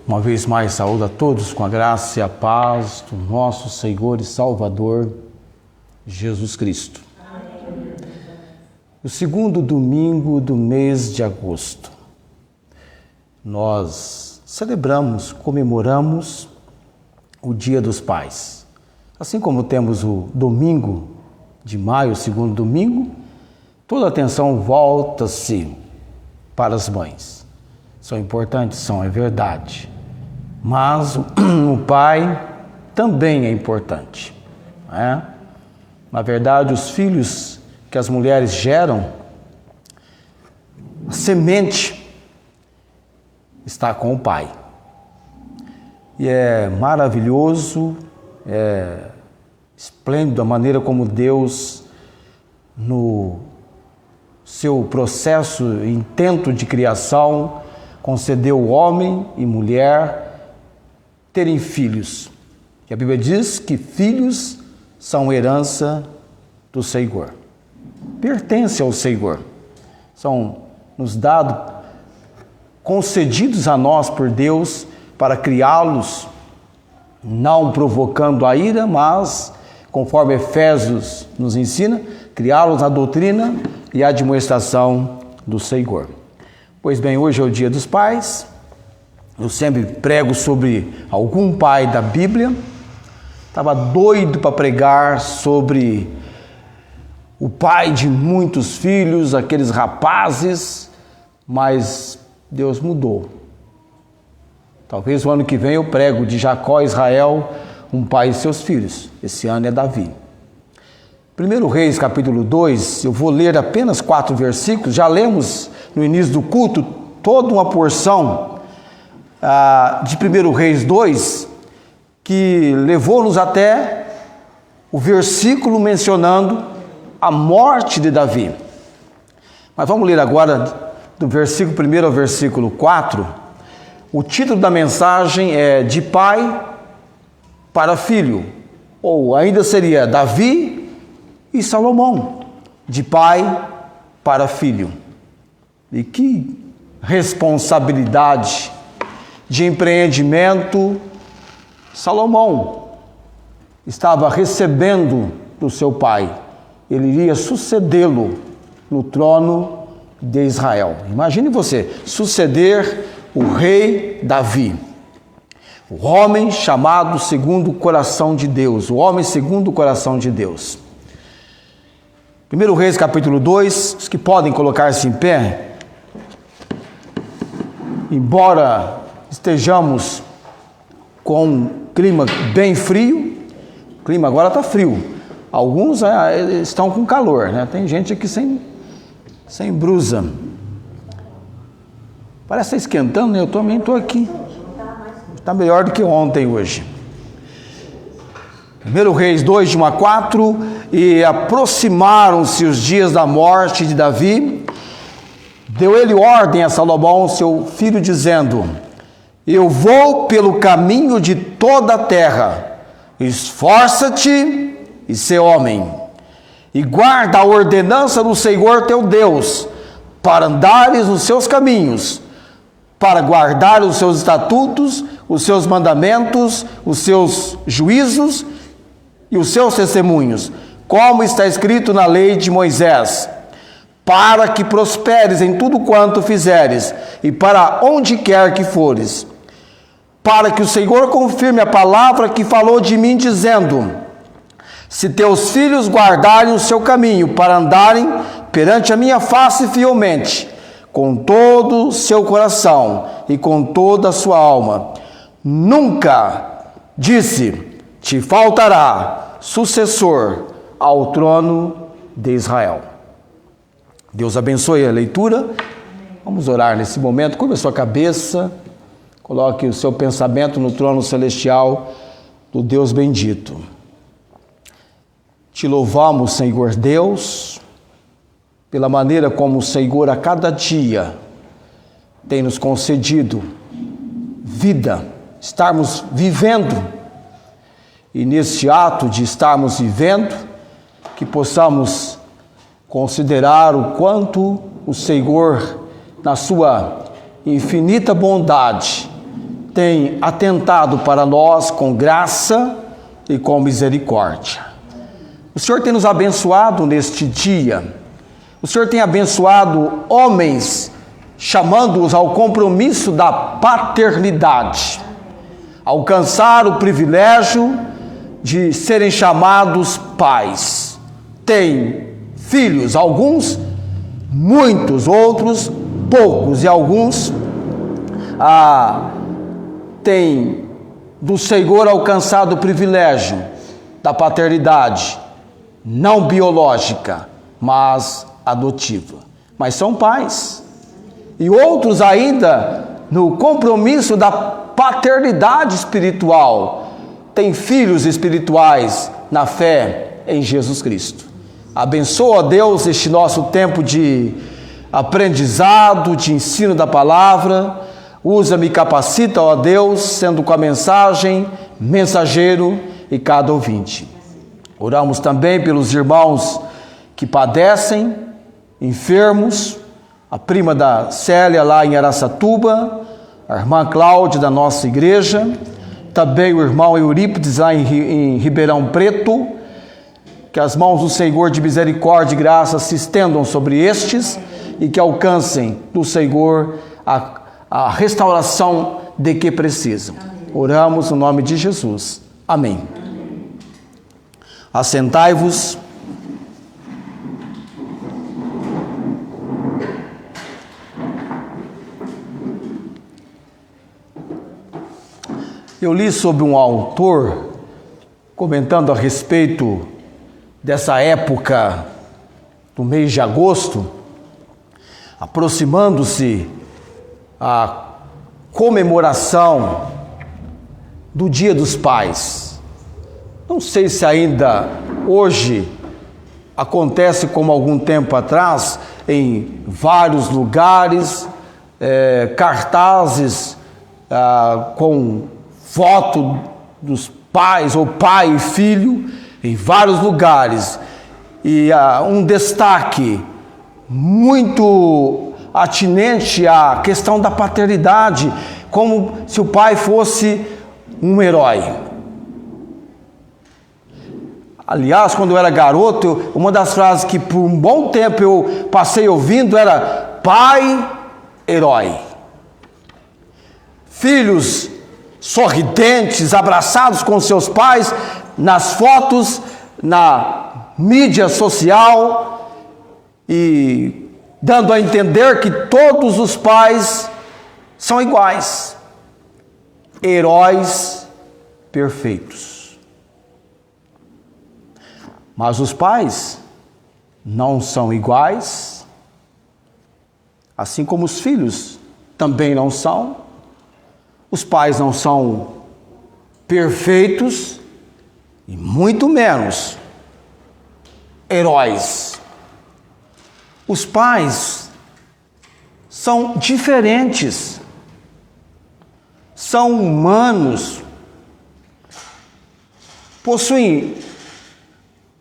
Uma vez mais, saúdo a todos com a graça e a paz do nosso Senhor e Salvador, Jesus Cristo. Amém. O segundo domingo do mês de agosto, nós celebramos, comemoramos o Dia dos Pais. Assim como temos o domingo de maio, o segundo domingo, toda a atenção volta-se para as mães. São importantes, são, é verdade. Mas o pai também é importante. Não é? Na verdade, os filhos que as mulheres geram, a semente está com o pai. E é maravilhoso, é esplêndido a maneira como Deus, no seu processo, intento de criação, concedeu homem e mulher terem filhos. E a Bíblia diz que filhos são herança do Senhor. Pertence ao Senhor. São nos dados, concedidos a nós por Deus para criá-los, não provocando a ira, mas, conforme Efésios nos ensina, criá-los na doutrina e admoestação do Senhor. Pois bem, hoje é o Dia dos Pais. Eu sempre prego sobre algum pai da Bíblia. Estava doido para pregar sobre o pai de muitos filhos, aqueles rapazes, mas Deus mudou. Talvez o ano que vem eu prego de Jacó e Israel, um pai e seus filhos. Esse ano é Davi. 1 Reis, capítulo 2, eu vou ler apenas 4 versículos. Já lemos no início do culto toda uma porção de 1 Reis 2, que levou-nos até o versículo mencionando a morte de Davi. Mas vamos ler agora do versículo 1 ao versículo 4. O título da mensagem é De Pai para Filho, ou ainda seria Davi e Salomão, de pai para filho. E que responsabilidade de empreendimento Salomão estava recebendo do seu pai. Ele iria sucedê-lo no trono de Israel. Imagine você, suceder o rei Davi, o homem chamado segundo o coração de Deus, o homem segundo o coração de Deus. 1 Reis capítulo 2, os que podem colocar-se em pé, embora estejamos com um clima bem frio, o clima agora está frio, alguns estão com calor, né? Tem gente aqui sem blusa, parece estar esquentando, né? Eu também estou aqui, está melhor do que ontem hoje. 1 Reis 2, de 1 a 4, e aproximaram-se os dias da morte de Davi, deu ele ordem a Salomão, seu filho, dizendo: Eu vou pelo caminho de toda a terra, esforça-te e sê homem, e guarda a ordenança do Senhor teu Deus, para andares nos seus caminhos, para guardar os seus estatutos, os seus mandamentos, os seus juízos e os seus testemunhos, como está escrito na lei de Moisés, para que prosperes em tudo quanto fizeres, e para onde quer que fores, para que o Senhor confirme a palavra que falou de mim, dizendo: Se teus filhos guardarem o seu caminho, para andarem perante a minha face fielmente, com todo o seu coração e com toda a sua alma, nunca, disse, te faltará sucessor ao trono de Israel. Deus abençoe a leitura. Vamos orar nesse momento. Curva a sua cabeça, coloque o seu pensamento no trono celestial do Deus bendito. Te louvamos, Senhor Deus, pela maneira como o Senhor a cada dia tem nos concedido vida, estarmos vivendo. E nesse ato de estarmos vivendo, que possamos considerar o quanto o Senhor, na sua infinita bondade, tem atentado para nós com graça e com misericórdia. O Senhor tem nos abençoado neste dia. O Senhor tem abençoado homens, chamando-os ao compromisso da paternidade, alcançar o privilégio de serem chamados pais. Tem filhos, alguns, muitos, outros, poucos, e alguns têm do Senhor alcançado o privilégio da paternidade, não biológica, mas adotiva. Mas são pais. E outros ainda no compromisso da paternidade espiritual, têm filhos espirituais na fé em Jesus Cristo. Abençoa, Deus, este nosso tempo de aprendizado, de ensino da palavra. Usa-me e capacita, ó Deus, sendo com a mensagem, mensageiro e cada ouvinte. Oramos também pelos irmãos que padecem, enfermos, a prima da Célia lá em Araçatuba, a irmã Cláudia da nossa igreja, também o irmão Eurípides lá em Ribeirão Preto. Que as mãos do Senhor de misericórdia e graça se estendam sobre estes e que alcancem do Senhor a restauração de que precisam. Oramos no nome de Jesus. Amém. Assentai-vos. Eu li sobre um autor comentando a respeito dessa época do mês de agosto, aproximando-se a comemoração do Dia dos Pais. Não sei se ainda hoje acontece como algum tempo atrás, em vários lugares, cartazes com foto dos pais, ou pai e filho, em vários lugares, e um destaque muito atinente à questão da paternidade, como se o pai fosse um herói. Aliás, quando eu era garoto, uma das frases que por um bom tempo eu passei ouvindo era: pai, herói. Filhos sorridentes, abraçados com seus pais, nas fotos, na mídia social, e dando a entender que todos os pais são iguais, heróis perfeitos. Mas os pais não são iguais, assim como os filhos também não são. Os pais não são perfeitos e muito menos heróis. Os pais são diferentes, são humanos, possuem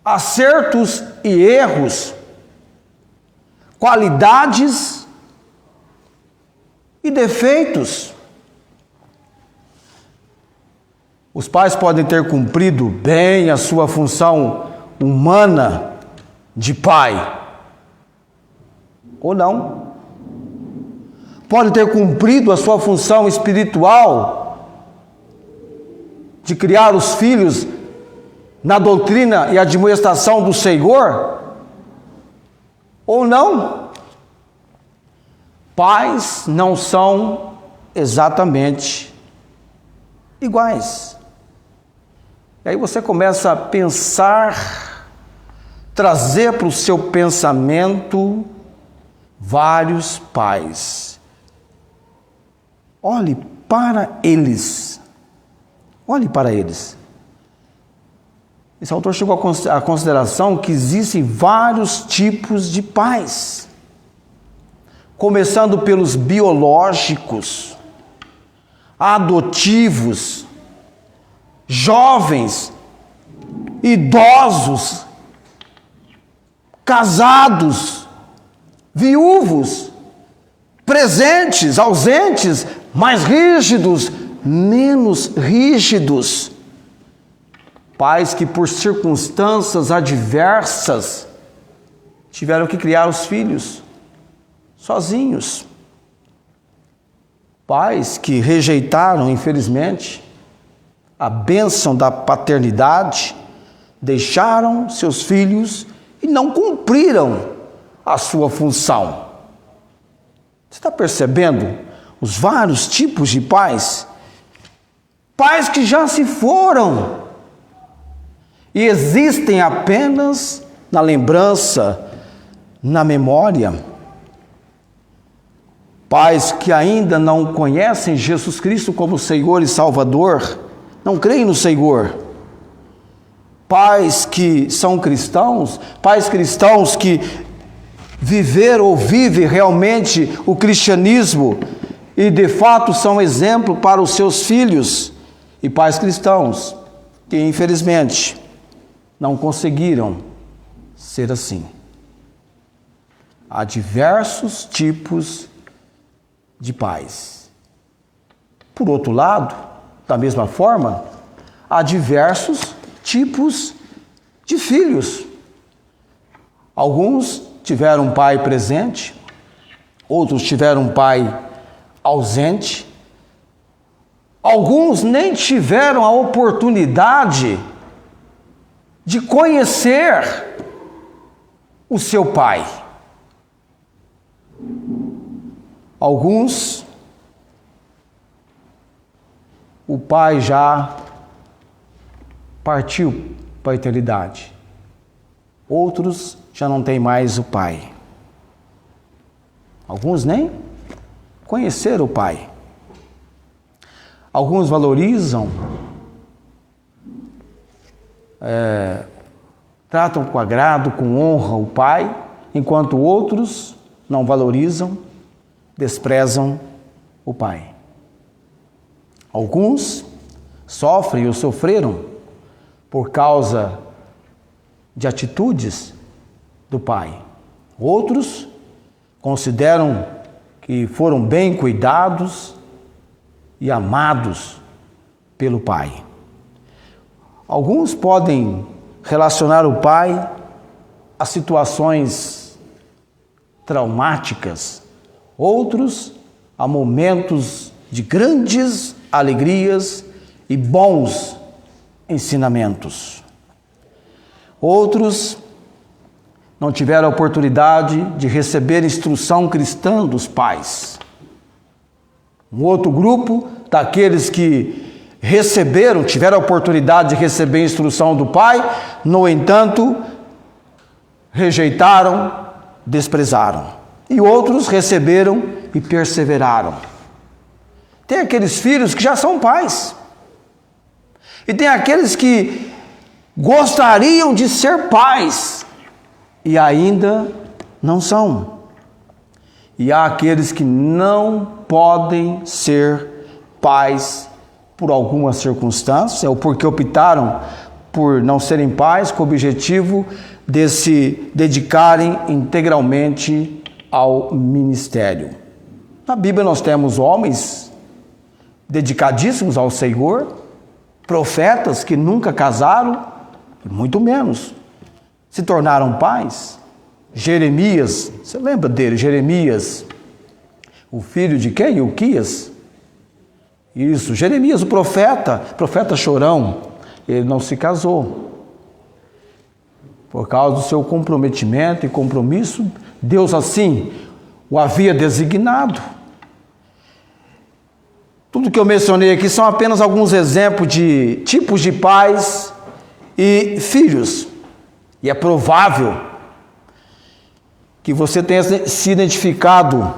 acertos e erros, qualidades e defeitos. Os pais podem ter cumprido bem a sua função humana de pai, ou não. Pode ter cumprido a sua função espiritual de criar os filhos na doutrina e admoestação do Senhor, ou não. Pais não são exatamente iguais. E aí você começa a pensar, trazer para o seu pensamento vários pais. Olhe para eles. Olhe para eles. Esse autor chegou à consideração que existem vários tipos de pais. Começando pelos biológicos, adotivos, jovens, idosos, casados, viúvos, presentes, ausentes, mais rígidos, menos rígidos. Pais que por circunstâncias adversas tiveram que criar os filhos sozinhos. Pais que rejeitaram, infelizmente, a bênção da paternidade, deixaram seus filhos e não cumpriram a sua função. Você está percebendo os vários tipos de pais? Pais que já se foram e existem apenas na lembrança, na memória. Pais que ainda não conhecem Jesus Cristo como Senhor e Salvador, não creem no Senhor. Pais que são cristãos, pais cristãos que viveram ou vivem realmente o cristianismo e de fato são exemplo para os seus filhos. E pais cristãos que infelizmente não conseguiram ser assim. Há diversos tipos de pais. Por outro lado, da mesma forma, há diversos tipos de filhos. Alguns tiveram um pai presente, outros tiveram um pai ausente, alguns nem tiveram a oportunidade de conhecer o seu pai. Alguns, o pai já partiu para a eternidade. Outros já não têm mais o pai. Alguns nem conheceram o pai. Alguns valorizam, tratam com agrado, com honra o pai, enquanto outros não valorizam, desprezam o pai. Alguns sofrem ou sofreram por causa de atitudes do pai. Outros consideram que foram bem cuidados e amados pelo pai. Alguns podem relacionar o pai a situações traumáticas, outros a momentos de grandes alegrias e bons ensinamentos. Outros não tiveram a oportunidade de receber instrução cristã dos pais. Um outro grupo daqueles que receberam, tiveram a oportunidade de receber instrução do pai, no entanto, rejeitaram, desprezaram. E outros receberam e perseveraram. Tem aqueles filhos que já são pais. E tem aqueles que gostariam de ser pais e ainda não são. E há aqueles que não podem ser pais por alguma circunstância ou porque optaram por não serem pais com o objetivo de se dedicarem integralmente ao ministério. Na Bíblia nós temos homens dedicadíssimos ao Senhor, profetas que nunca casaram, e muito menos se tornaram pais. Jeremias, você lembra dele? Jeremias, o filho de quem? Ilquias. Isso, Jeremias, o profeta chorão, ele não se casou. Por causa do seu comprometimento e compromisso, Deus assim o havia designado. Tudo que eu mencionei aqui são apenas alguns exemplos de tipos de pais e filhos. E é provável que você tenha se identificado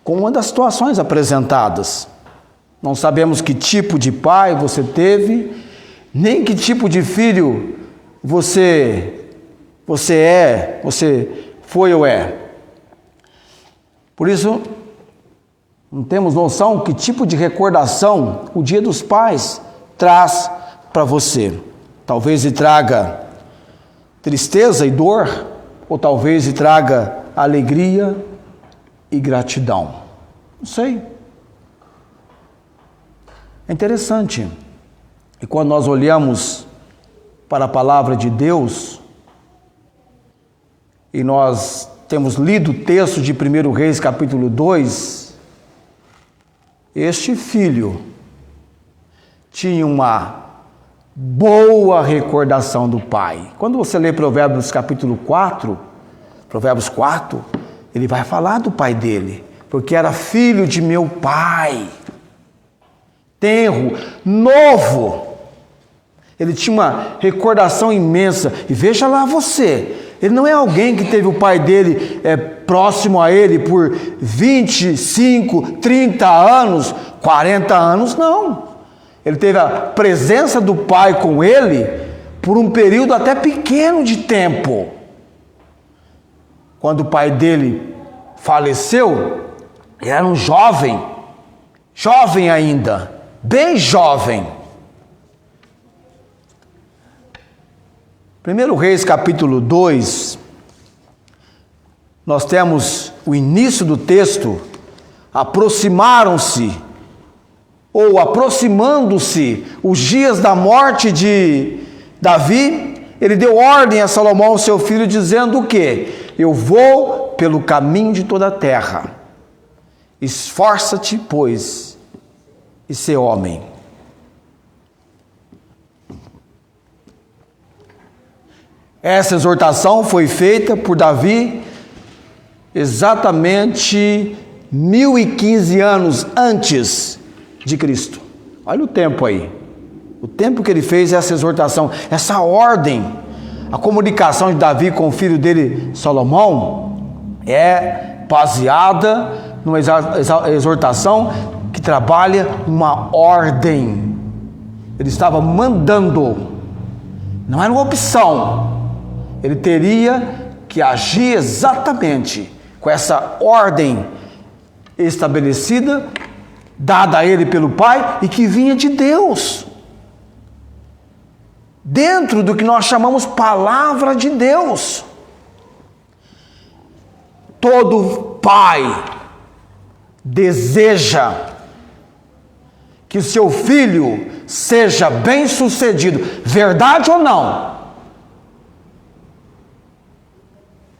com uma das situações apresentadas. Não sabemos que tipo de pai você teve, nem que tipo de filho você foi ou é. Por isso, não temos noção que tipo de recordação o Dia dos Pais traz para você. Talvez lhe traga tristeza e dor, ou talvez lhe traga alegria e gratidão. Não sei. É interessante. E quando nós olhamos para a palavra de Deus, e nós temos lido o texto de 1 Reis capítulo 2, este filho tinha uma boa recordação do pai. Quando você lê Provérbios capítulo 4, ele vai falar do pai dele, porque era filho de meu pai, tenro, novo. Ele tinha uma recordação imensa. E veja lá você, ele não é alguém que teve o pai dele próximo a ele por 25, 30 anos, 40 anos, não. Ele teve a presença do pai com ele por um período até pequeno de tempo. Quando o pai dele faleceu, ele era um jovem ainda, bem jovem. 1 Reis capítulo 2, nós temos o início do texto: aproximando-se os dias da morte de Davi, ele deu ordem a Salomão, seu filho, dizendo o quê? Eu vou pelo caminho de toda a terra. Esforça-te, pois, e sê homem. Essa exortação foi feita por Davi exatamente 1015 anos antes de Cristo. Olha o tempo aí. O tempo que ele fez essa exortação, essa ordem. A comunicação de Davi com o filho dele, Salomão, é baseada numa exortação que trabalha uma ordem. Ele estava mandando, não era uma opção. Ele teria que agir exatamente com essa ordem estabelecida, dada a ele pelo Pai e que vinha de Deus. Dentro do que nós chamamos palavra de Deus. Todo pai deseja que o seu filho seja bem-sucedido, verdade ou não?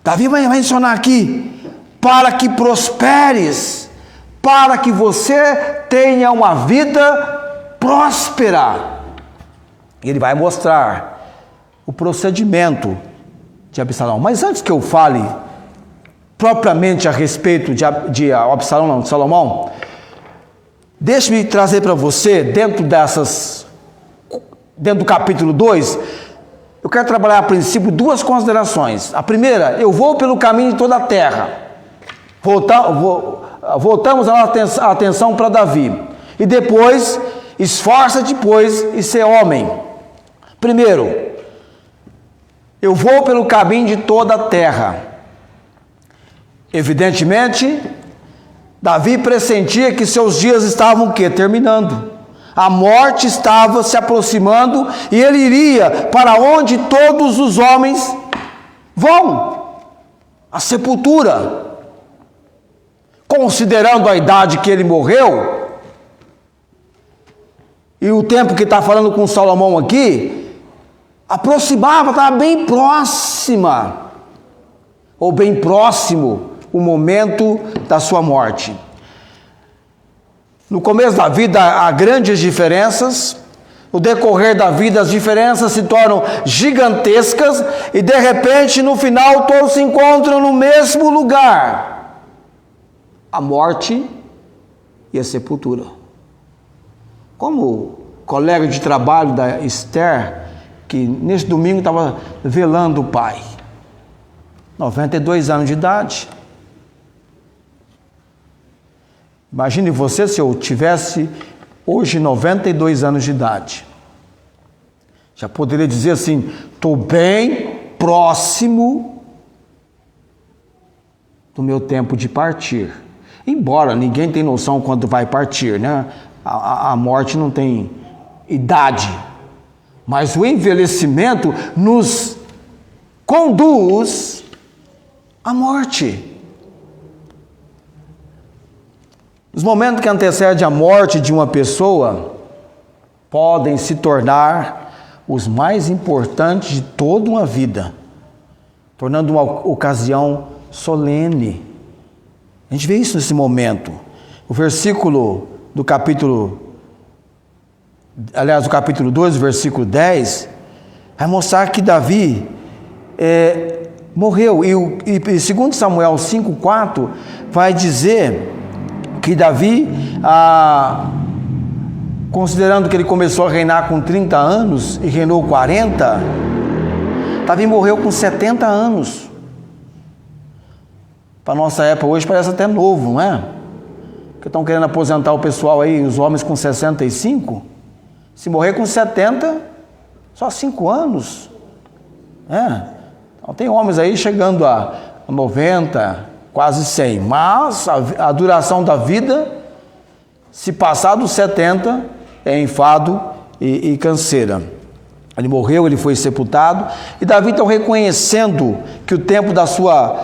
Davi vai mencionar aqui, para que prosperes, para que você tenha uma vida próspera. E ele vai mostrar o procedimento de Absalão. Mas antes que eu fale propriamente a respeito de Absalão, não, de Salomão, deixe-me trazer para você, dentro do capítulo 2, eu quero trabalhar a princípio duas considerações. A primeira, eu vou pelo caminho de toda a terra. Voltamos a atenção para Davi. E depois, esforça-te, pois, e ser homem. Primeiro, eu vou pelo caminho de toda a terra. Evidentemente, Davi pressentia que seus dias estavam o quê? Terminando. A morte estava se aproximando e ele iria para onde todos os homens vão, a sepultura. Considerando a idade que ele morreu, e o tempo que está falando com Salomão aqui, aproximava, estava bem próxima, ou bem próximo, o momento da sua morte. No começo da vida há grandes diferenças, no decorrer da vida as diferenças se tornam gigantescas e de repente no final todos se encontram no mesmo lugar: a morte e a sepultura. Como colega de trabalho da Esther, que nesse domingo estava velando o pai, 92 anos de idade. Imagine você se eu tivesse hoje 92 anos de idade. Já poderia dizer assim, estou bem próximo do meu tempo de partir. Embora ninguém tenha noção quando vai partir, né? A morte não tem idade. Mas o envelhecimento nos conduz à morte. Nos momentos que antecedem a morte de uma pessoa, podem se tornar os mais importantes de toda uma vida, tornando uma ocasião solene. A gente vê isso nesse momento. O versículo do capítulo 2, versículo 10, vai mostrar que Davi morreu. E segundo Samuel 5,4, vai dizer que Davi, considerando que ele começou a reinar com 30 anos e reinou 40, Davi morreu com 70 anos. Para nossa época hoje parece até novo, não é? Porque estão querendo aposentar o pessoal aí, os homens com 65. Se morrer com 70, só 5 anos. Então tem homens aí chegando a 90, quase 100. Mas a duração da vida, se passar dos 70, é enfado e canseira. Ele morreu, ele foi sepultado. E Davi, então, reconhecendo que o tempo da sua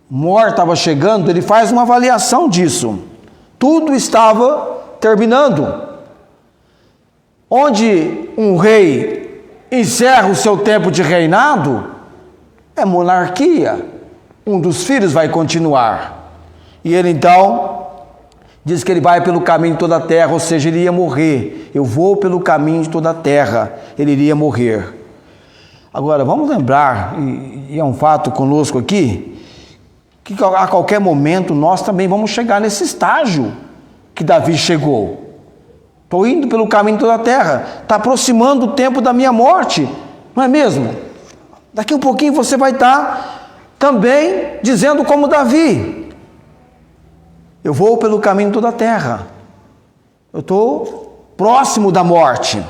morte estava chegando, ele faz uma avaliação disso. Tudo estava terminando. Onde um rei encerra o seu tempo de reinado, é monarquia. Um dos filhos vai continuar. E ele então diz que ele vai pelo caminho de toda a terra, ou seja, ele ia morrer. Eu vou pelo caminho de toda a terra. Ele iria morrer. Agora, vamos lembrar, e é um fato conosco aqui, que a qualquer momento nós também vamos chegar nesse estágio que Davi chegou. Estou indo pelo caminho de toda a terra, está aproximando o tempo da minha morte, não é mesmo? Daqui um pouquinho você vai estar também dizendo como Davi: eu vou pelo caminho de toda a terra, eu estou próximo da morte.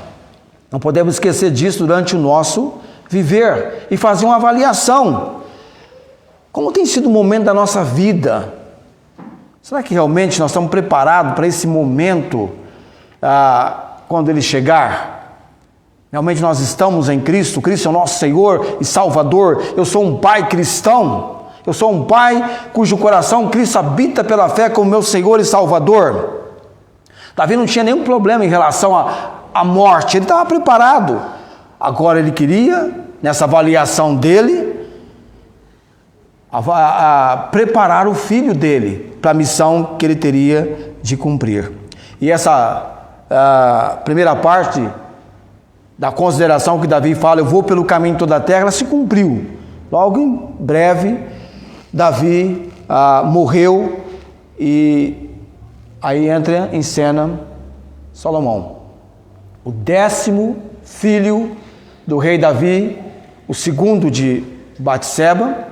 Não podemos esquecer disso durante o nosso viver e fazer uma avaliação. Como tem sido o momento da nossa vida? Será que realmente nós estamos preparados para esse momento, quando ele chegar? Realmente nós estamos em Cristo? Cristo é o nosso Senhor e Salvador. Eu sou um pai cristão. Eu sou um pai cujo coração Cristo habita pela fé como meu Senhor e Salvador. Davi não tinha nenhum problema em relação à morte. Ele estava preparado. Agora ele queria, nessa avaliação dele, preparar o filho dele para a missão que ele teria de cumprir. E essa primeira parte da consideração que Davi fala, eu vou pelo caminho de toda a terra, ela se cumpriu. Logo em breve, Davi morreu e aí entra em cena Salomão, o 10º filho do rei Davi, o segundo de Batseba,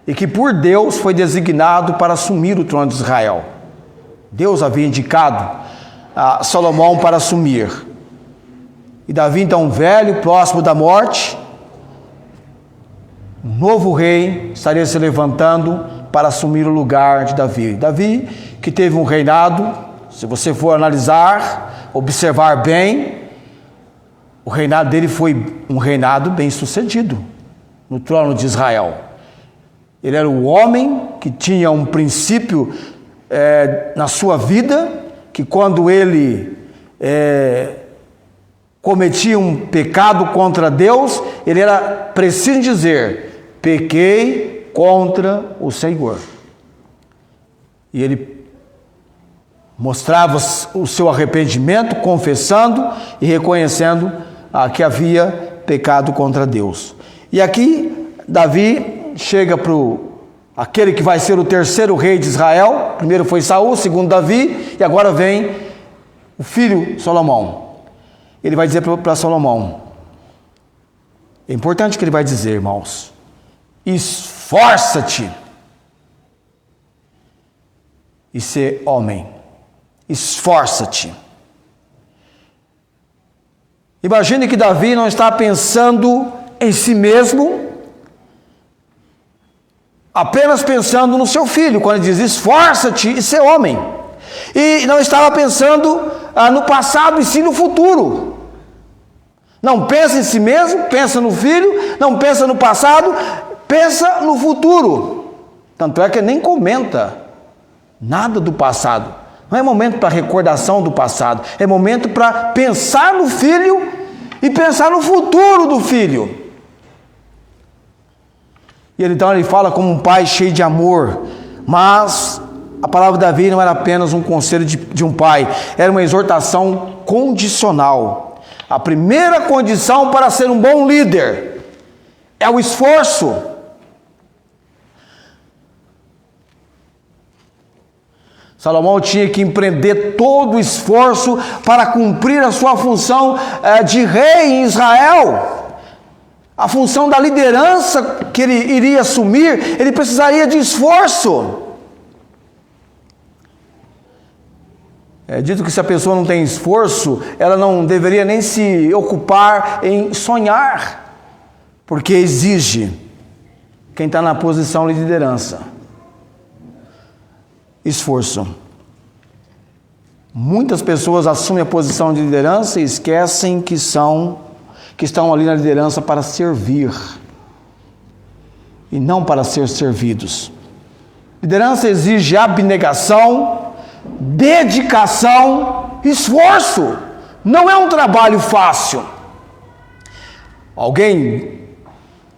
e que por Deus foi designado para assumir o trono de Israel. Deus havia indicado a Salomão para assumir. E Davi, então, velho, próximo da morte, um novo rei estaria se levantando para assumir o lugar de Davi. Davi, que teve um reinado, se você for analisar, observar bem, o reinado dele foi um reinado bem sucedido no trono de Israel. Ele era o homem que tinha um princípio na sua vida, que quando ele cometia um pecado contra Deus, ele era preciso dizer: pequei contra o Senhor. E ele mostrava o seu arrependimento, confessando e reconhecendo que havia pecado contra Deus. E aqui Davi chega para aquele que vai ser o terceiro rei de Israel. Primeiro foi Saul, segundo Davi, e agora vem o filho Salomão. Ele vai dizer para Salomão, é importante o que ele vai dizer, irmãos: esforça-te e ser homem. Esforça-te. Imagine que Davi não está pensando em si mesmo, apenas pensando no seu filho, quando ele diz esforça-te e ser homem. E não estava pensando no passado e sim no futuro. Não pensa em si mesmo, pensa no filho, não pensa no passado, pensa no futuro. Tanto é que nem comenta nada do passado. Não é momento para recordação do passado, é momento para pensar no filho e pensar no futuro do filho. E então ele fala como um pai cheio de amor, mas a palavra de Davi não era apenas um conselho de um pai, era uma exortação condicional. A primeira condição para ser um bom líder é o esforço. Salomão tinha que empreender todo o esforço para cumprir a sua função de rei em Israel. A função da liderança que ele iria assumir, ele precisaria de esforço. É dito que se a pessoa não tem esforço, ela não deveria nem se ocupar em sonhar, porque exige quem está na posição de liderança esforço. Muitas pessoas assumem a posição de liderança e esquecem que estão ali na liderança para servir e não para ser servidos. Liderança exige abnegação, dedicação, esforço. Não é um trabalho fácil. Alguém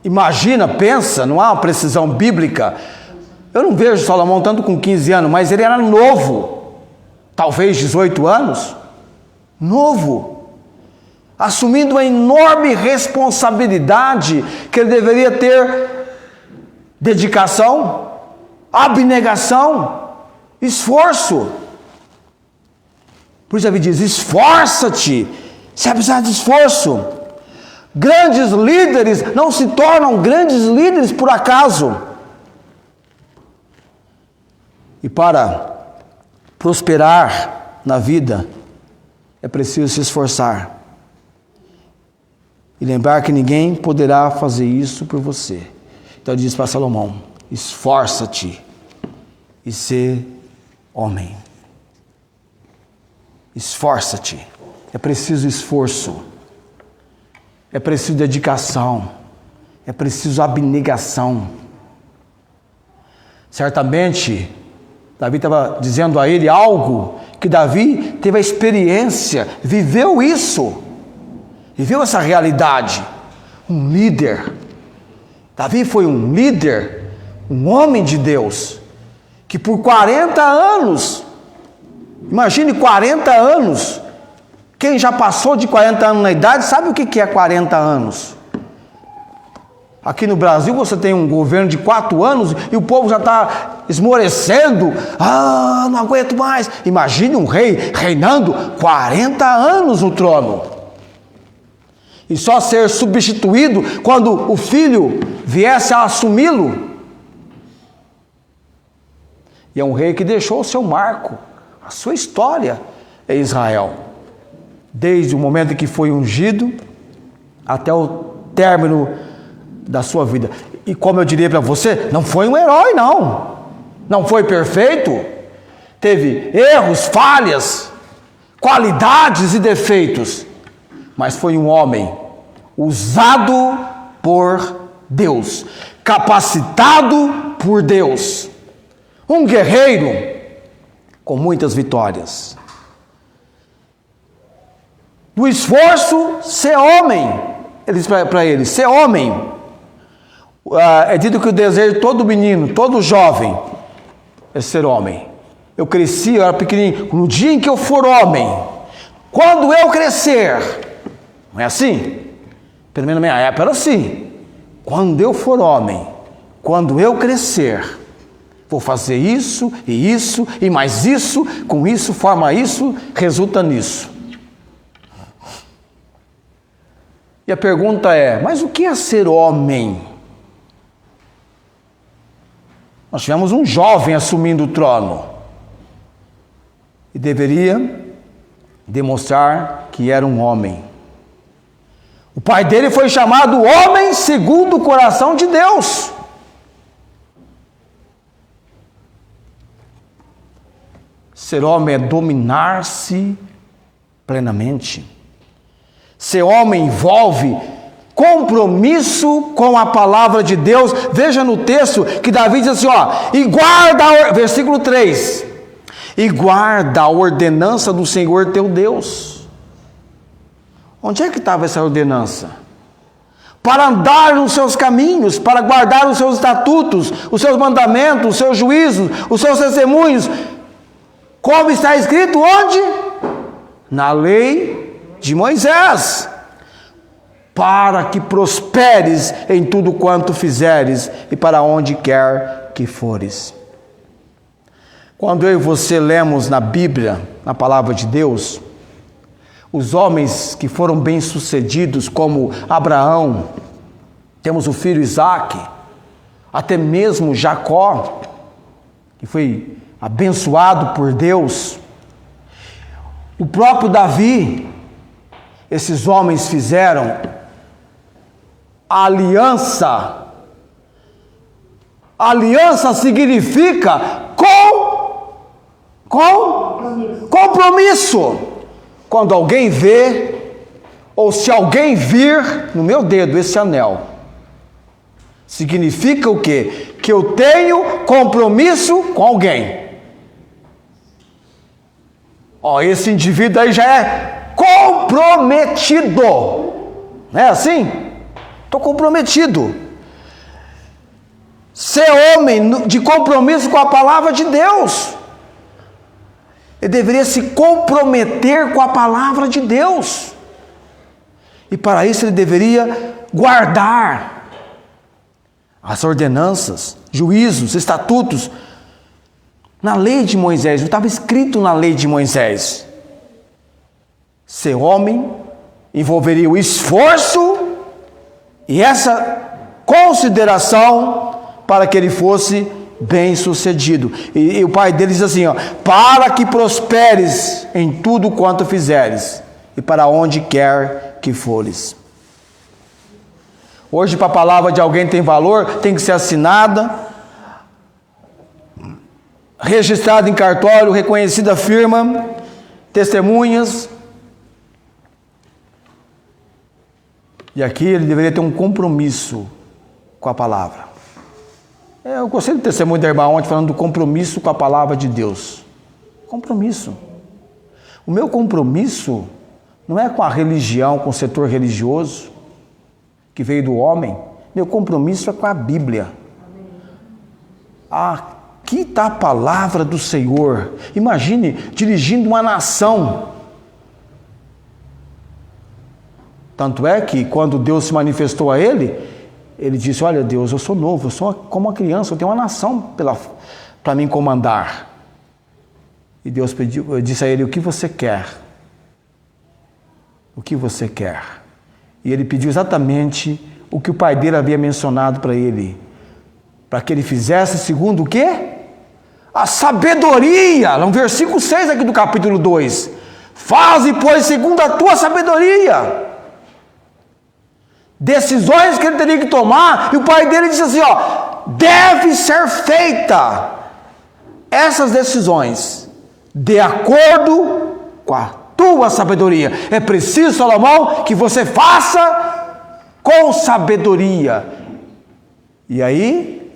imagina, pensa, não há uma precisão bíblica. Eu não vejo Salomão tanto com 15 anos, mas ele era novo, talvez 18 anos, novo, assumindo uma enorme responsabilidade que ele deveria ter dedicação, abnegação, esforço. Por isso Davi diz: esforça-te, você precisa de esforço. Grandes líderes não se tornam grandes líderes por acaso. E para prosperar na vida, é preciso se esforçar. E lembrar que ninguém poderá fazer isso por você. Então ele diz para Salomão: esforça-te e ser homem. Esforça-te. É preciso esforço. É preciso dedicação. É preciso abnegação. Certamente, Davi estava dizendo a ele algo que Davi teve a experiência, viveu isso, viveu essa realidade. Um líder. Davi foi um líder, um homem de Deus, que por 40 anos, imagine 40 anos, quem já passou de 40 anos na idade sabe o que é 40 anos. Aqui no Brasil você tem um governo de 4 anos e o povo já está esmorecendo. Ah, não aguento mais. Imagine um rei reinando 40 anos no trono. E só ser substituído quando o filho viesse a assumi-lo. E é um rei que deixou o seu marco, a sua história em Israel. Desde o momento em que foi ungido até o término da sua vida. E como eu diria para você, não foi um herói não foi perfeito, teve erros, falhas, qualidades e defeitos, mas foi um homem usado por Deus, capacitado por Deus, um guerreiro com muitas vitórias. Do esforço, ser homem. Ele diz para ele, ser homem. É dito que o desejo de todo menino, todo jovem, é ser homem. Eu cresci, eu era pequenininho. No dia em que eu for homem, quando eu crescer, não é assim? Pelo menos na minha época era assim. Quando eu for homem, quando eu crescer, vou fazer isso e mais isso, com isso, forma isso, resulta nisso. E a pergunta é, mas o que é ser homem? Nós tivemos um jovem assumindo o trono e deveria demonstrar que era um homem. O pai dele foi chamado homem segundo o coração de Deus. Ser homem é dominar-se plenamente. Ser homem envolve compromisso com a palavra de Deus. Veja no texto que Davi diz assim, e guarda, versículo 3, e guarda a ordenança do Senhor teu Deus. Onde é que estava essa ordenança? Para andar nos seus caminhos, para guardar os seus estatutos, os seus mandamentos, os seus juízos, os seus testemunhos, como está escrito onde? Na lei de Moisés, para que prosperes em tudo quanto fizeres e para onde quer que fores. Quando eu e você lemos na Bíblia, na palavra de Deus, os homens que foram bem-sucedidos, como Abraão, temos o filho Isaque, até mesmo Jacó, que foi abençoado por Deus, o próprio Davi, esses homens fizeram aliança. Aliança significa compromisso. Quando alguém vê, ou se alguém vir no meu dedo esse anel, significa o quê? Que eu tenho compromisso com alguém. Esse indivíduo aí já é comprometido. Não é assim? Estou comprometido. Ser homem de compromisso com a palavra de Deus. Ele deveria se comprometer com a palavra de Deus. E para isso ele deveria guardar as ordenanças, juízos, estatutos, na lei de Moisés. Estava escrito na lei de Moisés. Ser homem envolveria o esforço e essa consideração para que ele fosse bem-sucedido. E o pai dele diz assim, para que prosperes em tudo quanto fizeres e para onde quer que fores. Hoje, para a palavra de alguém tem valor, tem que ser assinada, registrada em cartório, reconhecida firma, testemunhas. E aqui ele deveria ter um compromisso com a palavra. Eu gostei do testemunho da irmã ontem falando do compromisso com a palavra de Deus. Compromisso. O meu compromisso não é com a religião, com o setor religioso que veio do homem. Meu compromisso é com a Bíblia. Aqui está a palavra do Senhor. Imagine dirigindo uma nação. Tanto é que quando Deus se manifestou a ele, ele disse, olha Deus, eu sou novo, eu sou como uma criança, eu tenho uma nação para me comandar. E Deus disse a ele, o que você quer? O que você quer? E ele pediu exatamente o que o pai dele havia mencionado para ele, para que ele fizesse segundo o quê? A sabedoria, no versículo 6 aqui do capítulo 2, faze, pois, segundo a tua sabedoria. Decisões que ele teria que tomar, e o pai dele disse assim, deve ser feita essas decisões de acordo com a tua sabedoria. É preciso, Salomão, que você faça com sabedoria. E aí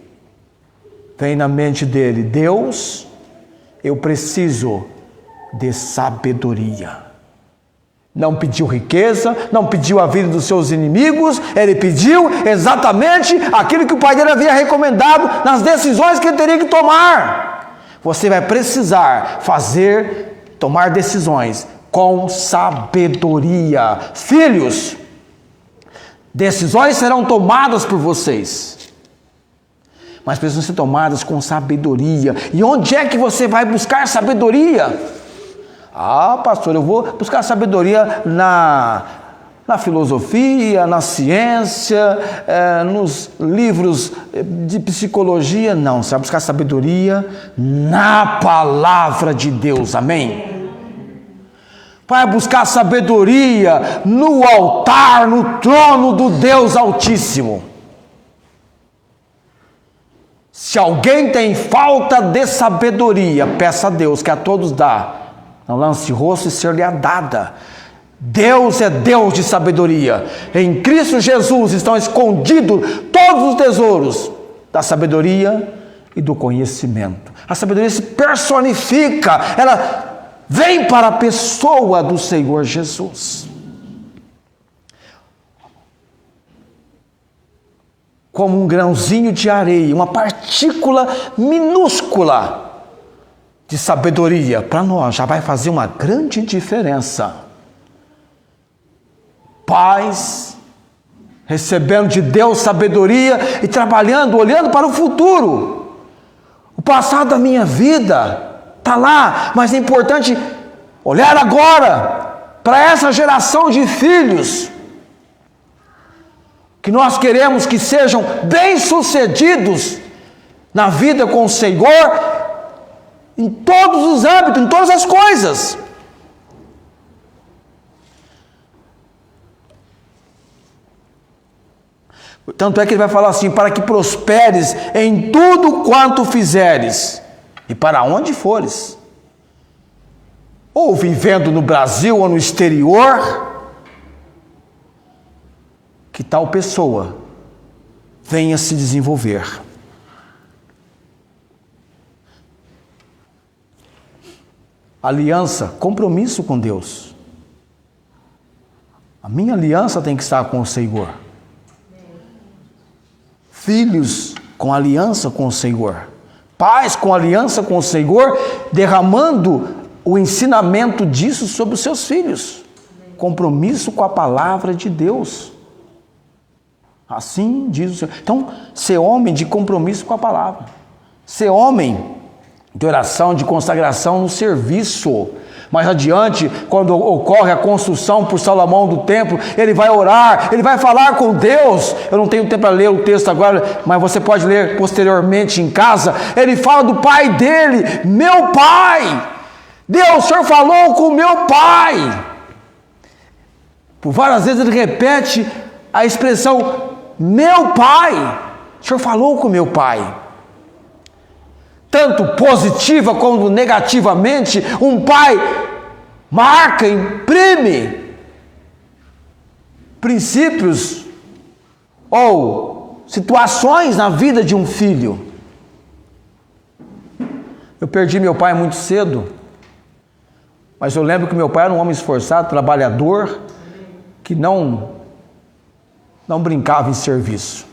vem na mente dele, Deus, eu preciso de sabedoria. Não pediu riqueza, não pediu a vida dos seus inimigos, ele pediu exatamente aquilo que o pai dele havia recomendado nas decisões que ele teria que tomar. Você vai precisar tomar decisões com sabedoria. Filhos, decisões serão tomadas por vocês, mas precisam ser tomadas com sabedoria. E onde é que você vai buscar sabedoria? Pastor, eu vou buscar sabedoria na filosofia, na ciência, nos livros de psicologia. Não, você vai buscar sabedoria na palavra de Deus, amém? Vai buscar sabedoria no altar, no trono do Deus Altíssimo. Se alguém tem falta de sabedoria, peça a Deus, que a todos dá. Não lance rosto e ser-lhe-á dada. Deus é Deus de sabedoria. Em Cristo Jesus estão escondidos todos os tesouros da sabedoria e do conhecimento. A sabedoria se personifica, ela vem para a pessoa do Senhor Jesus. Como um grãozinho de areia, uma partícula minúscula de sabedoria, para nós já vai fazer uma grande diferença. Pais recebendo de Deus sabedoria e trabalhando, olhando para o futuro. O passado da minha vida está lá, mas é importante olhar agora para essa geração de filhos que nós queremos que sejam bem-sucedidos na vida com o Senhor, em todos os âmbitos, em todas as coisas. Tanto é que ele vai falar assim: para que prosperes em tudo quanto fizeres, e para onde fores, ou vivendo no Brasil ou no exterior, que tal pessoa venha se desenvolver. Aliança, compromisso com Deus. A minha aliança tem que estar com o Senhor. Filhos com aliança com o Senhor. Pais com aliança com o Senhor, derramando o ensinamento disso sobre os seus filhos. Compromisso com a palavra de Deus. Assim diz o Senhor. Então, ser homem de compromisso com a palavra. Ser homem de oração, de consagração no serviço. Mais adiante, quando ocorre a construção por Salomão do templo, ele vai orar, ele vai falar com Deus. Eu não tenho tempo para ler o texto agora, mas você pode ler posteriormente em casa. Ele fala do pai dele: meu pai, Deus, o Senhor falou com meu pai. Por várias vezes ele repete a expressão meu pai, o Senhor falou com meu pai. Tanto positiva como negativamente, um pai marca, imprime princípios ou situações na vida de um filho. Eu perdi meu pai muito cedo, mas eu lembro que meu pai era um homem esforçado, trabalhador, que não brincava em serviço.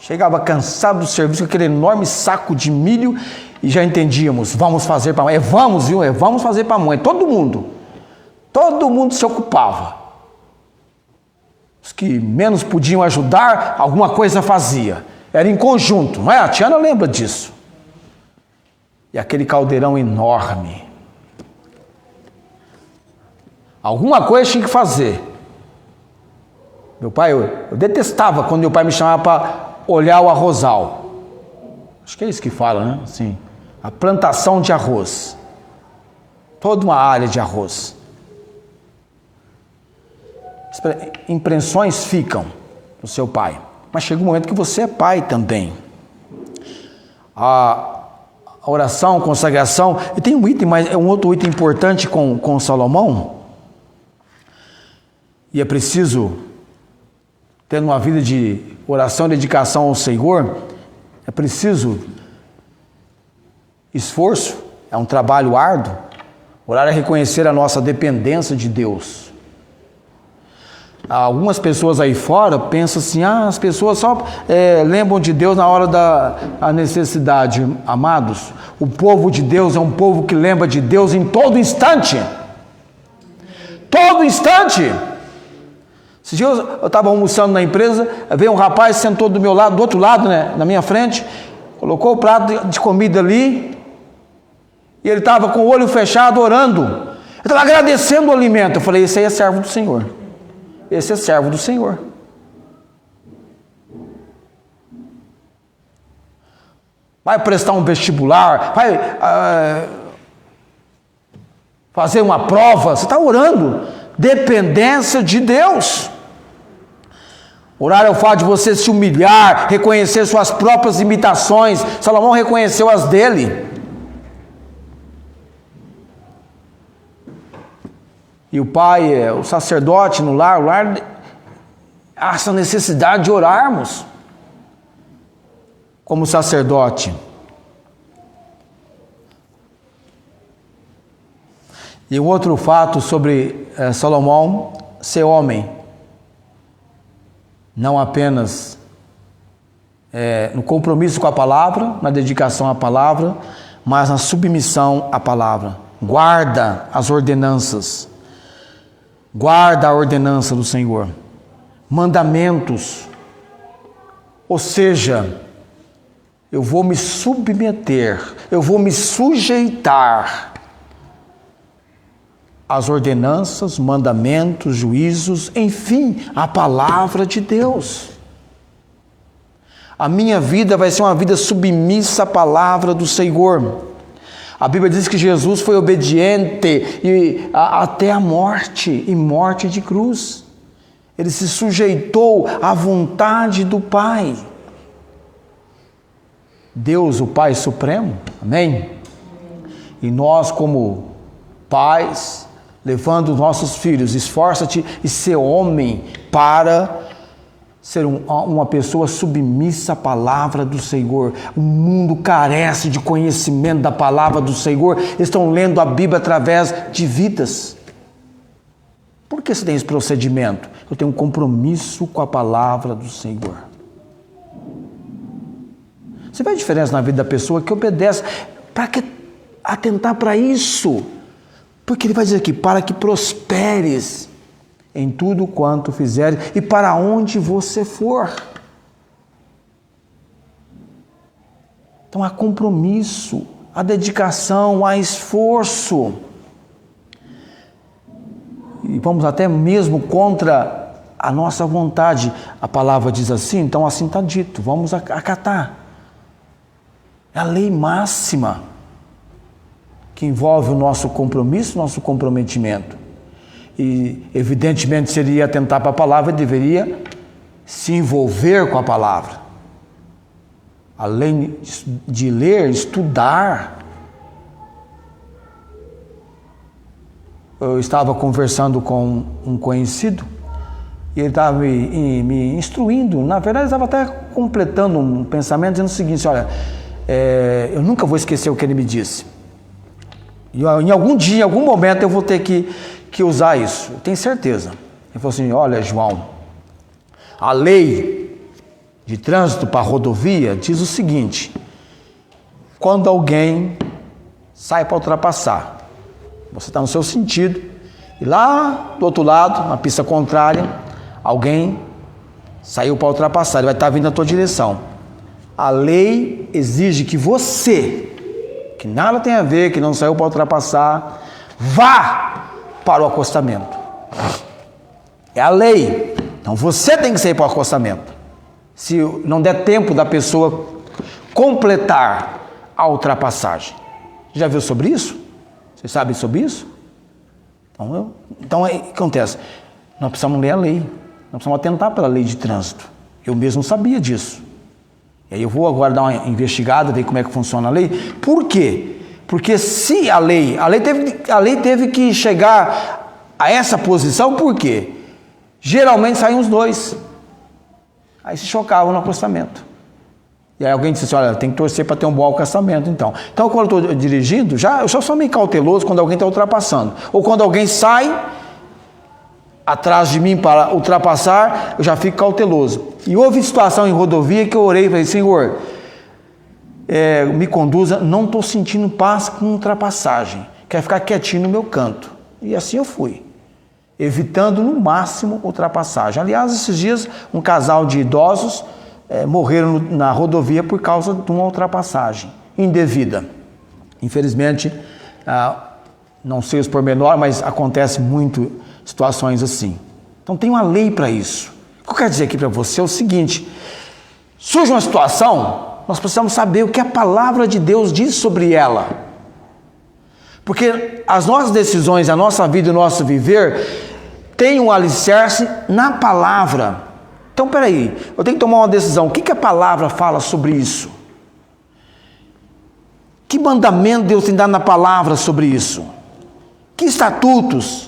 Chegava cansado do serviço com aquele enorme saco de milho e já entendíamos: vamos fazer para a mãe. Vamos fazer para a mãe. Todo mundo se ocupava. Os que menos podiam ajudar, alguma coisa fazia. Era em conjunto, não é? A Tiana lembra disso. E aquele caldeirão enorme. Alguma coisa tinha que fazer. Meu pai, eu detestava quando meu pai me chamava para olhar o arrozal. Acho que é isso que fala, né? Assim, a plantação de arroz. Toda uma área de arroz. Impressões ficam do seu pai. Mas chega um momento que você é pai também. A oração, a consagração. E tem um item, mas é um outro item importante com Salomão. E é preciso ter uma vida de oração e dedicação ao Senhor. É preciso esforço, é um trabalho árduo. Orar é reconhecer a nossa dependência de Deus. Algumas pessoas aí fora pensam assim: as pessoas só lembram de Deus na hora da necessidade. Amados, o povo de Deus é um povo que lembra de Deus em todo instante. Todo instante. Esses dias eu estava almoçando na empresa, veio um rapaz, sentou do meu lado, do outro lado, né, na minha frente, colocou o prato de comida ali, e ele estava com o olho fechado, orando. Ele estava agradecendo o alimento. Eu falei: esse aí é servo do Senhor. Esse é servo do Senhor. Vai prestar um vestibular, vai fazer uma prova, você está orando. Dependência de Deus. Orar é o fato de você se humilhar, reconhecer suas próprias limitações. Salomão reconheceu as dele. E o pai, o sacerdote no lar, há essa necessidade de orarmos como sacerdote. E um outro fato sobre Salomão ser homem, não apenas no compromisso com a palavra, na dedicação à palavra, mas na submissão à palavra. Guarda as ordenanças, guarda a ordenança do Senhor, mandamentos, ou seja, eu vou me submeter, eu vou me sujeitar às ordenanças, mandamentos, juízos, enfim, a palavra de Deus. A minha vida vai ser uma vida submissa à palavra do Senhor. A Bíblia diz que Jesus foi obediente até a morte, e morte de cruz. Ele se sujeitou à vontade do Pai. Deus, o Pai Supremo, amém? E nós, como pais, levando nossos filhos, esforça-te e ser homem para ser uma pessoa submissa à palavra do Senhor. O mundo carece de conhecimento da palavra do Senhor. Eles estão lendo a Bíblia através de vidas. Por que você tem esse procedimento? Eu tenho um compromisso com a palavra do Senhor. Você vê a diferença na vida da pessoa que obedece? Para que atentar para isso? Porque ele vai dizer aqui, para que prosperes em tudo quanto fizeres e para onde você for. Então há compromisso, há dedicação, há esforço. E vamos até mesmo contra a nossa vontade. A palavra diz assim, então assim está dito, vamos acatar. É a lei máxima que envolve o nosso compromisso, nosso comprometimento. E evidentemente se ele ia atentar para a palavra, ele deveria se envolver com a palavra. Além de ler, estudar. Eu estava conversando com um conhecido e ele estava me instruindo. Na verdade, ele estava até completando um pensamento, dizendo o seguinte, olha, eu nunca vou esquecer o que ele me disse. E em algum dia, em algum momento, eu vou ter que usar isso. Eu tenho certeza. Ele falou assim, olha, João, a lei de trânsito para rodovia diz o seguinte, quando alguém sai para ultrapassar, você está no seu sentido, e lá do outro lado, na pista contrária, alguém saiu para ultrapassar, ele vai estar vindo na tua direção. A lei exige que você, que nada tem a ver, que não saiu para ultrapassar, vá para o acostamento. É a lei. Então você tem que sair para o acostamento. Se não der tempo da pessoa completar a ultrapassagem. Já viu sobre isso? Vocês sabem sobre isso? Então o que acontece? Nós precisamos ler a lei. Nós precisamos atentar pela lei de trânsito. Eu mesmo sabia disso. E aí eu vou agora dar uma investigada, ver como é que funciona a lei. Por quê? Porque se a lei teve que chegar a essa posição, por quê? Geralmente saem os dois. Aí se chocavam no acostamento. E aí alguém disse assim, olha, tem que torcer para ter um bom acostamento, então. Então, quando eu estou dirigindo, eu já sou meio cauteloso quando alguém está ultrapassando. Ou quando alguém sai atrás de mim para ultrapassar, eu já fico cauteloso. E houve situação em rodovia que eu orei e falei, Senhor, me conduza, não estou sentindo paz com ultrapassagem. Quero ficar quietinho no meu canto. E assim eu fui, evitando no máximo ultrapassagem. Aliás, esses dias, um casal de idosos morreram na rodovia por causa de uma ultrapassagem indevida. Infelizmente, não sei os pormenores, mas acontece muito situações assim. Então tem uma lei para isso. O que eu quero dizer aqui para você é o seguinte, surge uma situação, nós precisamos saber o que a palavra de Deus diz sobre ela. Porque as nossas decisões, a nossa vida e o nosso viver tem um alicerce na palavra. Então, peraí, eu tenho que tomar uma decisão. O que a palavra fala sobre isso? Que mandamento Deus tem dado na palavra sobre isso? Que estatutos?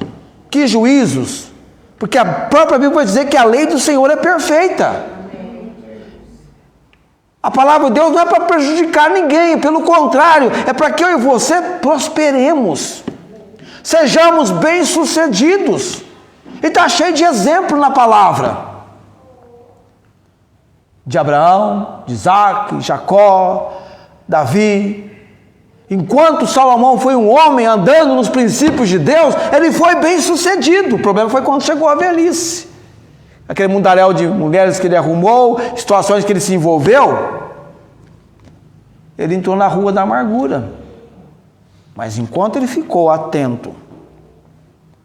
Que juízos? Porque a própria Bíblia vai dizer que a lei do Senhor é perfeita. A palavra de Deus não é para prejudicar ninguém, pelo contrário, é para que eu e você prosperemos. Sejamos bem-sucedidos. E está cheio de exemplo na palavra. De Abraão, de Isaac, Jacó, Davi. Enquanto Salomão foi um homem andando nos princípios de Deus, ele foi bem-sucedido. O problema foi quando chegou a velhice. Aquele mundaréu de mulheres que ele arrumou, situações que ele se envolveu, ele entrou na rua da amargura. Mas enquanto ele ficou atento,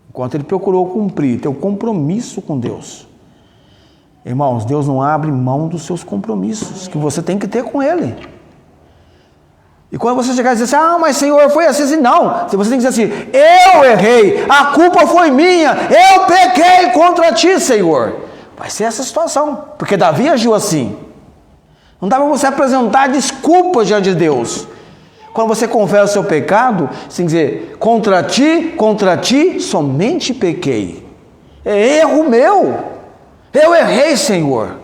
enquanto ele procurou cumprir, ter o compromisso com Deus, irmãos, Deus não abre mão dos seus compromissos, que você tem que ter com Ele. E quando você chegar e dizer assim, mas Senhor, foi assim, não. Você tem que dizer assim, eu errei, a culpa foi minha, eu pequei contra ti, Senhor. Vai ser essa situação, porque Davi agiu assim. Não dá para você apresentar desculpas diante de Deus. Quando você confessa o seu pecado, você tem que dizer, contra ti somente pequei. É erro meu. Eu errei, Senhor.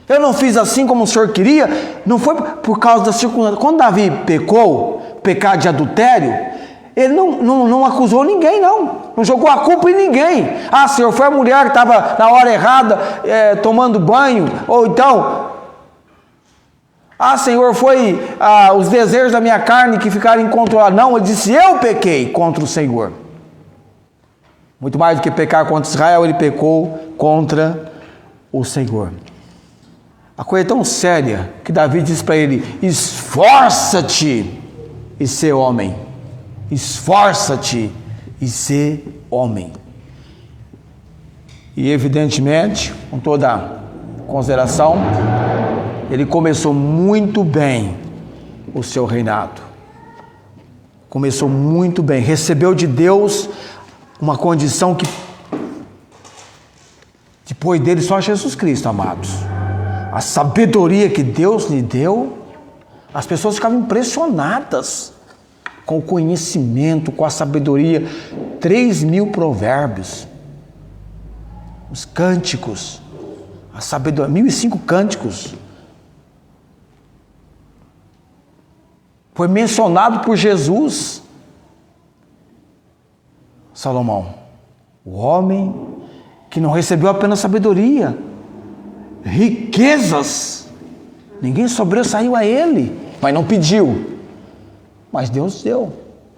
Eu não fiz assim como o Senhor queria. Não foi por causa da circunstância. Quando Davi pecou, pecado de adultério, ele não acusou ninguém, não. Não jogou a culpa em ninguém. Senhor, foi a mulher que estava na hora errada, tomando banho. Ou então, Senhor, foi os desejos da minha carne que ficaram incontroláveis. Não, ele disse, eu pequei contra o Senhor. Muito mais do que pecar contra Israel, ele pecou contra o Senhor. A coisa é tão séria que Davi diz para ele, esforça-te e ser homem. Esforça-te e ser homem. E evidentemente, com toda consideração, ele começou muito bem o seu reinado. Começou muito bem, recebeu de Deus uma condição que depois dele só Jesus Cristo, amados. A sabedoria que Deus lhe deu, as pessoas ficavam impressionadas com o conhecimento, com a sabedoria. 3.000 provérbios, os cânticos, a sabedoria, 1.005 cânticos. Foi mencionado por Jesus. Salomão, o homem que não recebeu apenas sabedoria, riquezas, ninguém sobressaiu a ele, mas não pediu, mas Deus deu.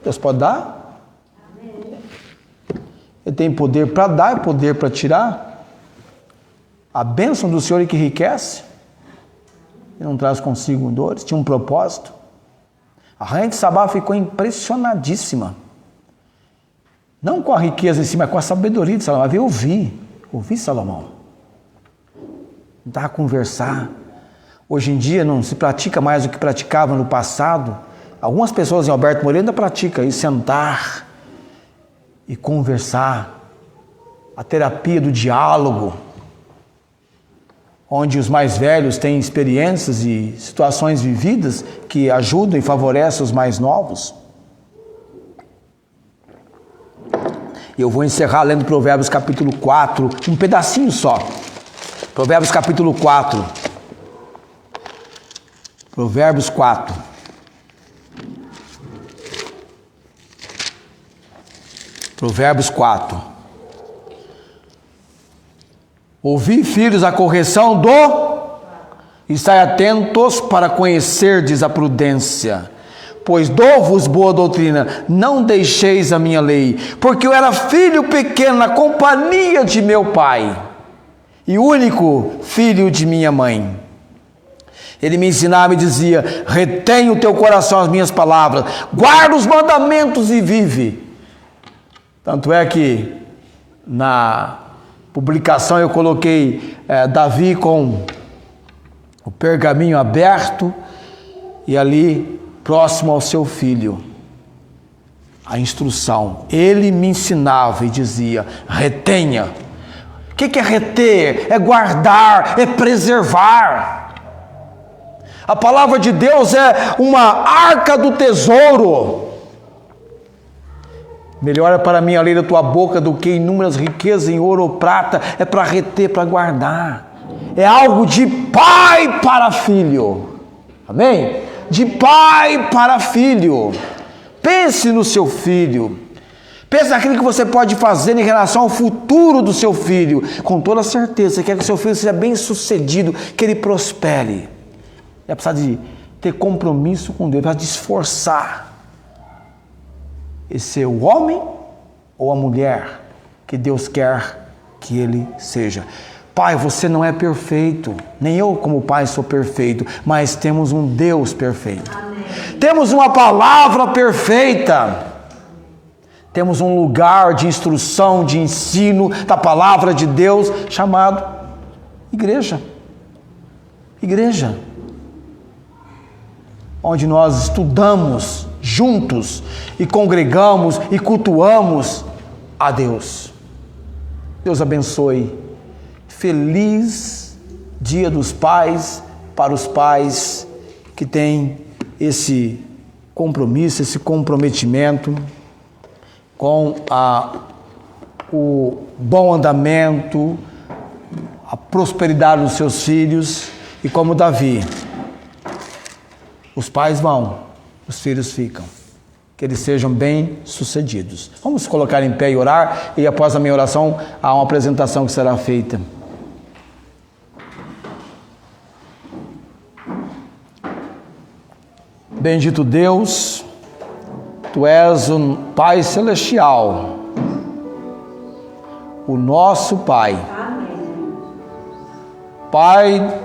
Deus pode dar? Ele tem poder para dar e poder para tirar. A bênção do Senhor é que enriquece, ele não traz consigo dores, tinha um propósito. A rainha de Sabá ficou impressionadíssima, não com a riqueza em si, mas com a sabedoria de Salomão. Eu ouvi Salomão. Tentar conversar. Hoje em dia não se pratica mais o que praticava no passado. Algumas pessoas em Alberto Moreira ainda praticam isso, sentar e conversar. A terapia do diálogo, onde os mais velhos têm experiências e situações vividas que ajudam e favorecem os mais novos. E eu vou encerrar lendo Provérbios capítulo 4, um pedacinho só. Provérbios capítulo 4. Provérbios 4. Provérbios 4. Ouvi, filhos, a correção Estai atentos para conhecerdes a prudência, pois dou-vos boa doutrina, não deixeis a minha lei, porque eu era filho pequeno na companhia de meu pai, e único filho de minha mãe. Ele me ensinava e dizia, retém o teu coração as minhas palavras, guarda os mandamentos e vive. Tanto é que na publicação eu coloquei Davi com o pergaminho aberto e ali próximo ao seu filho, a instrução. Ele me ensinava e dizia, retenha. O que é reter? É guardar, é preservar. A palavra de Deus é uma arca do tesouro. Melhor é para mim a lei da tua boca do que inúmeras riquezas em ouro ou prata. É para reter, para guardar. É algo de pai para filho. Amém? De pai para filho. Pense no seu filho. Pensa naquilo que você pode fazer em relação ao futuro do seu filho. Com toda certeza, você quer que o seu filho seja bem sucedido, que ele prospere. É precisar de ter compromisso com Deus, para de esforçar. E ser o homem ou a mulher que Deus quer que ele seja. Pai, você não é perfeito, nem eu como pai sou perfeito, mas temos um Deus perfeito. Amém. Temos uma palavra perfeita. Temos um lugar de instrução, de ensino da palavra de Deus, chamado igreja. Igreja. Onde nós estudamos juntos e congregamos e cultuamos a Deus. Deus abençoe. Feliz Dia dos Pais para os pais que têm esse compromisso, esse comprometimento com o bom andamento, a prosperidade dos seus filhos. E como Davi, os pais vão, os filhos ficam. Que eles sejam bem-sucedidos. Vamos colocar em pé e orar, e após a minha oração há uma apresentação que será feita. Bendito Deus, Tu és o Pai Celestial, o nosso Pai. Pai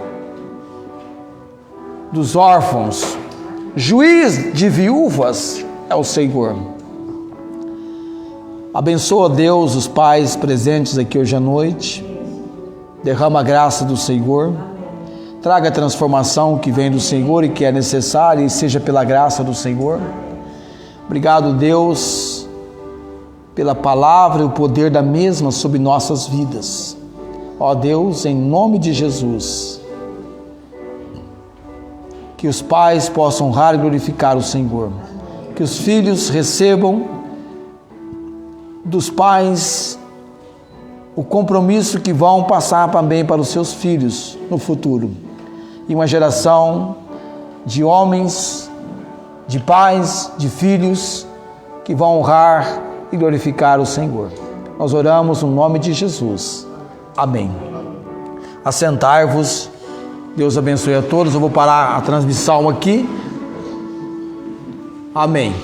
dos órfãos, juiz de viúvas é o Senhor. Abençoa, Deus, os pais presentes aqui hoje à noite. Derrama a graça do Senhor. Traga a transformação que vem do Senhor e que é necessária, e seja pela graça do Senhor. Obrigado, Deus, pela palavra e o poder da mesma sobre nossas vidas. Ó Deus, em nome de Jesus, que os pais possam honrar e glorificar o Senhor. Que os filhos recebam dos pais o compromisso que vão passar também para os seus filhos no futuro. E uma geração de homens, de pais, de filhos que vão honrar e glorificar o Senhor. Nós oramos no nome de Jesus. Amém. Assentai-vos. Deus abençoe a todos. Eu vou parar a transmissão aqui. Amém.